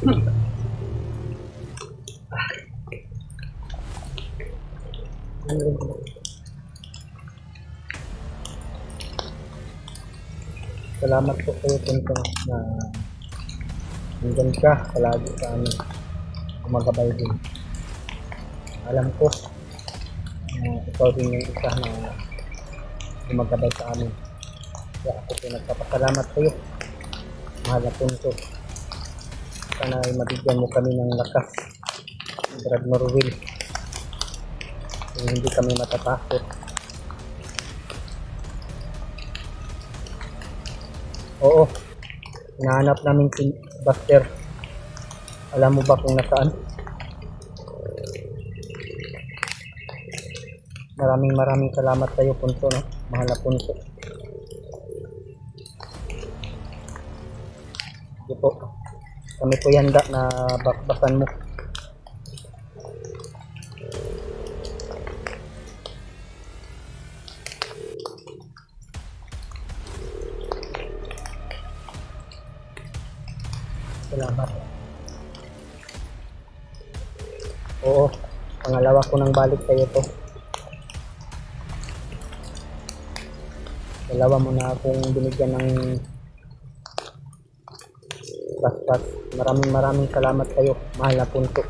Salamat po kayo Punto na nandyan ka palagi sa amin, gumagabay din. Alam ko ikaw din yung isa na gumagabay sa amin, kaya ako po nagpapasalamat sa iyo, mahal na Punto. Sana ay mabigyan mo kami ng lakas, Brad Norwil, hindi kami matatakot. Oo, hinahanap namin si Buster. Alam mo ba kung nasaan? Maraming salamat sa iyo Punto, no? Mahal na Punto. Hindi po, kami po yanda na bakbasan mo. Salamat. Oo, pangalawa ko nang balik kayo to. Dalawa mo na akong binigyan ng bastas. Maraming salamat kayo, mahal na Punto.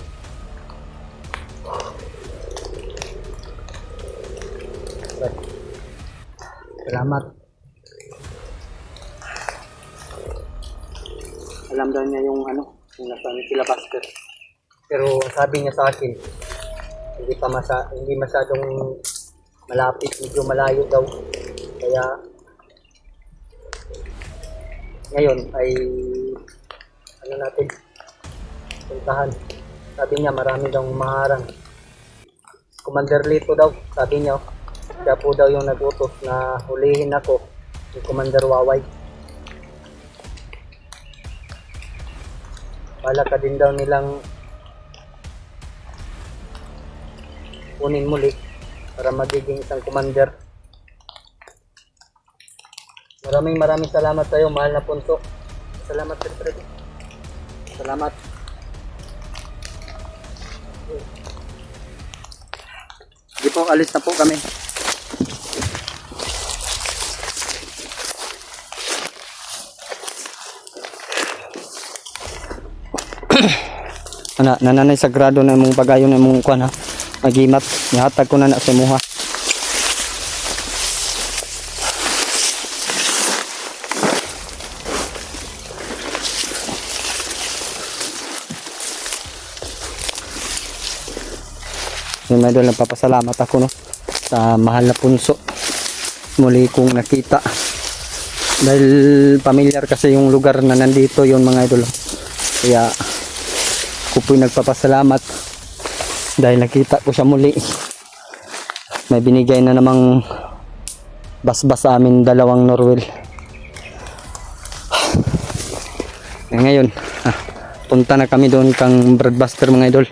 Salamat. Alam daw niya yung yung nasaan sila Buster. Pero sabi niya sa akin, hindi masyadong malapit, medyo malayo daw. Kaya ngayon ay natin puntahan. Sabi niya marami daw maharang. Commander Lito daw, sabi niya. Siya po daw yung nag-utos na hulihin ako ni Commander Waway. Bala ka din daw nilang kunin muli para magiging isang commander. Maraming salamat sa iyo, mahal na Punto. Salamat Sir Fred. Salamat. Sige po, alis na po kami. Nananay sagrado na mong bagayon na mong kuan ha. Magimat, nihatag ko na sa imuha. Yung mga idol, nagpapasalamat ako no sa mahal na Punso. Muli kong nakita. Dahil pamilyar kasi yung lugar na nandito yun mga idol. Kaya ako po'y nagpapasalamat dahil nakita ko siya muli. May binigay na namang basbas sa amin, dalawang Norwil. Ngayon punta na kami doon kang Brad Buster mga idol.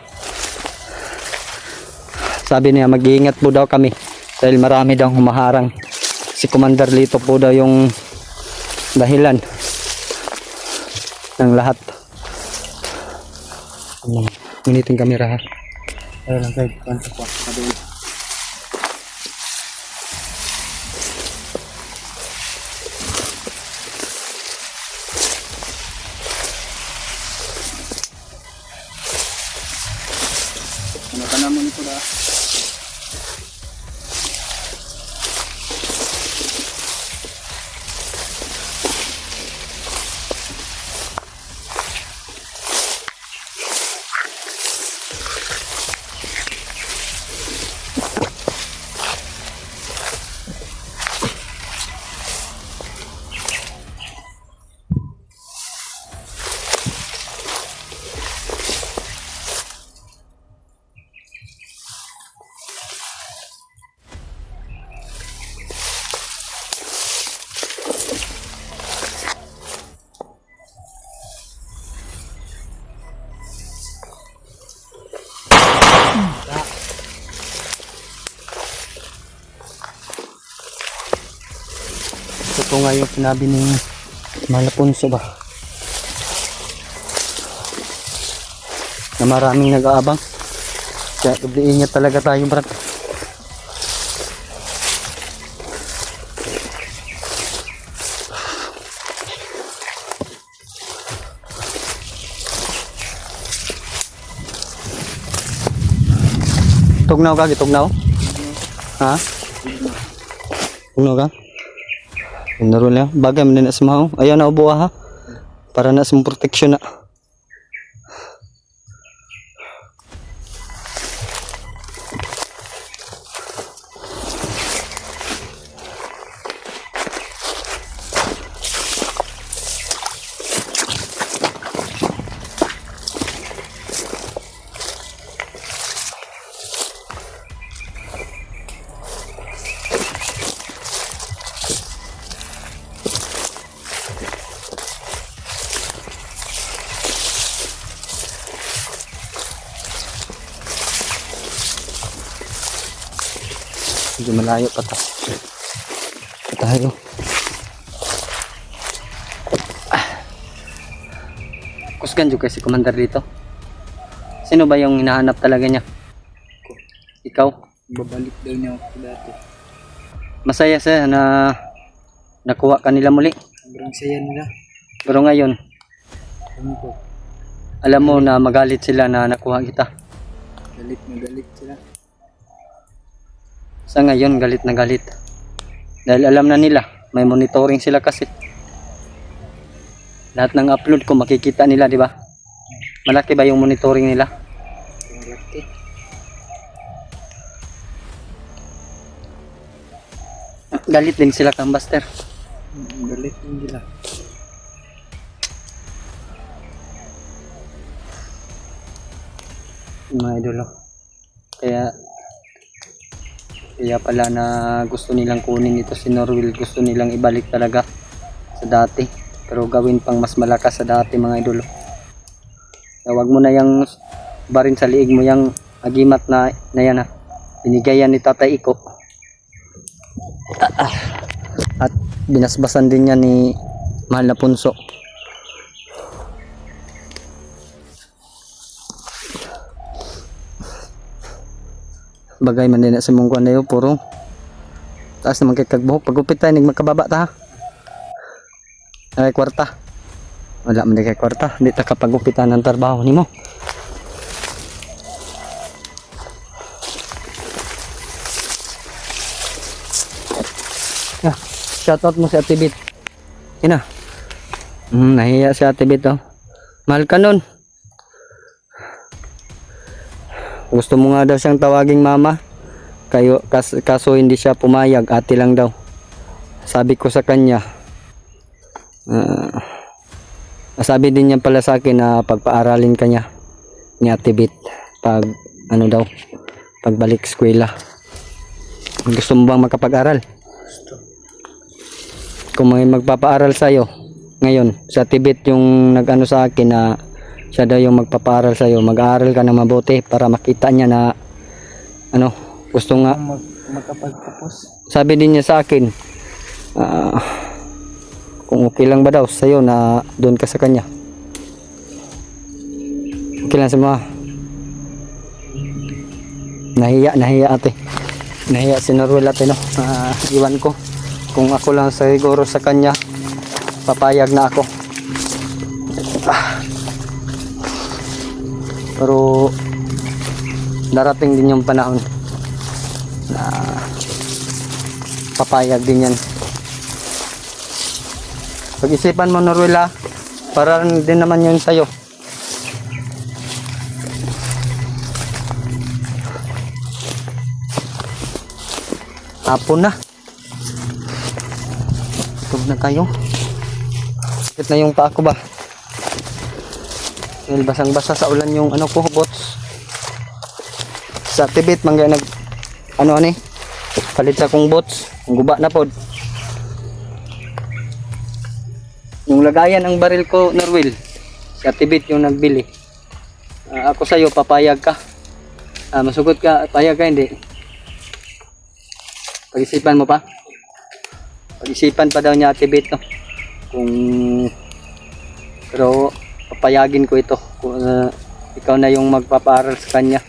Sabi niya mag-iingat po daw kami dahil marami daw humaharang. Si Commander Lito po daw yung dahilan ng lahat. Miniting kamera ha. Ayun lang guys, kwento ko. Ano ka naman ito na? Ito nga yung sinabi ni Mahal na Punso ba. na maraming nag-aabang. Kaya doble ingat talaga tayo, brad. Tugnaw ka, gitugnaw? Ha? Tugnaw ka? Naroon lang. Bagay mo na sa mahaw. Ayaw na ubuha ha. Para na sa protection na. Medyo malayo pa to. Tayo. Kusgan juga si Commander dito. Sino ba yung hinahanap talaga niya? Ikaw? Babalik daw niya ako dati. Masaya siya na nakuha ka nila muli. Sobrang saya nila. Pero ngayon, Ano ko? alam mo na magalit sila na nakuha kita. Galit na galit sila. Sa ngayon, galit na galit. Dahil alam na nila, may monitoring sila kasi. Lahat ng upload ko makikita nila, di ba? Malaki ba yung monitoring nila? Malaki. Galit din sila, Kambaster. Galit din nila. Mga idolo. Kaya pala na gusto nilang kunin ito si Norwil. Gusto nilang ibalik talaga sa dati. Pero gawin pang mas malakas sa dati, mga idolo. Huwag mo na yung barin sa liig mo yung agimat na yan ha. Binigay yan ni Tatay Iko. At binasbasan din yan ni Mahal na Punso. Bagay man din na sa mong kuwan na yun, puro taas naman kay kagbuhok. Pagupit tayo, magkababa ta ha. Ay, kwarta. Wala man din kay kwarta. Hindi ta kapagupitan ng trabaho ni mo. Yeah, shoutout mo si Ate Bit. Ina. Nahiya si Ate Bit oh. Mahal ka nun. Gusto mo nga daw siyang tawaging mama. Kaso hindi siya pumayag. Ate lang daw. Sabi ko sa kanya. Sabi din niya pala sa akin na pagpaaralin ka niya ni Ate Bit. Pag ano daw. Pagbalik eskwela. Gusto mo bang makapag-aral? Gusto. Kung may magpapaaral sa'yo ngayon, si Ate Bit yung nag-ano sa akin na siya daw yung magpapaaral sa'yo. Mag-aaral ka na mabuti para makita niya na ano, gusto nga. Makapagtapos. Sabi din niya sa akin kung okay lang ba daw sa'yo na doon ka sa kanya. Okay lang sa mga. Nahiya ate. Nahiya si Norwil ate no. Iwan ko. Kung ako lang siguro sa kanya, papayag na ako. Pero darating din yung panahon na papayag din yan. Pag-isipan mo, Norwil ha, para din naman yun sa'yo. Hapon na. Ito na kayo. Sakit na yung paa ko ba? Dahil basang-basa sa ulan yung ano ko, bots. Sa Tibet, mangga nag, ano ani, palit sa kong bots. Ang guba na pod. Yung lagayan ng baril ko, Norwil, sa Tibet yung nagbili. Ako sa'yo, papayag ka. Masugot ka, payag ka, hindi. Pag-isipan mo pa. Pag-isipan pa daw niya Tibet, no? Pero papayagin ko ito Ikaw na yung magpapaaral sa kanya.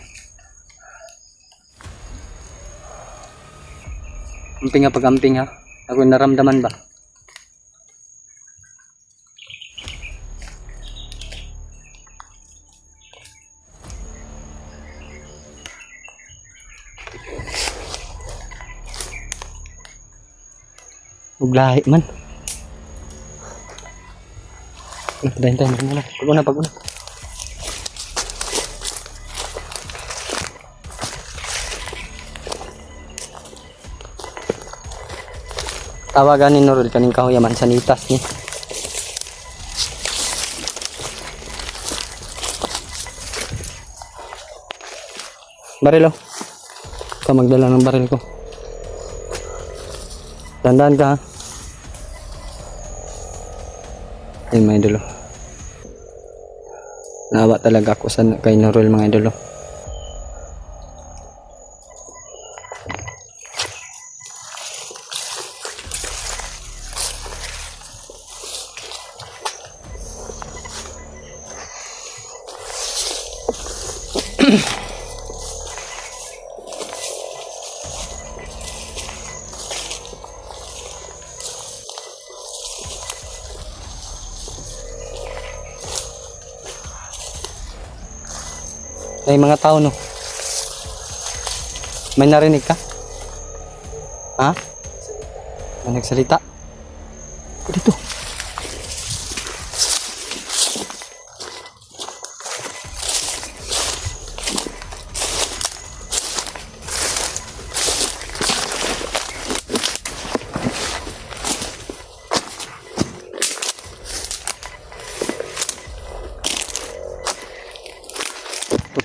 Amping nga pag-amping ha. Ako naramdaman ba? Uglahi man. Tayo muna. Pag-una. Tawagan ni Norul kaning kahuyaman sanitas ni. Barilo. Ikaw magdala ng baril ko. Tandaan ka ha. Ay mga idolo. Naawa talaga ako sa kay Norul mga idolo. May mga tao no. May narinig ka? Ha? May nagsalita? O dito.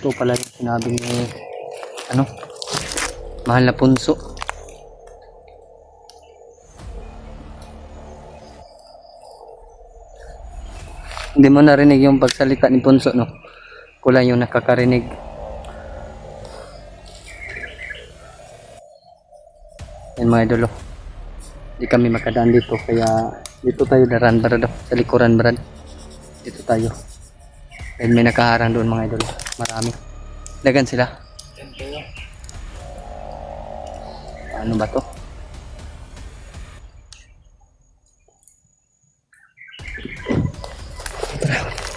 Totoo pala yung sinabi ni mahal na punso. Hindi mo narinig yung pagsalita ni punso no? Kulang yung nakakarinig. Yan mga idolo, hindi kami makadaan dito kaya dito tayo daran barado sa likuran barad. Dito tayo. And may nakaharang doon mga idol. Marami. Dagan sila. Ano ba to? Tara.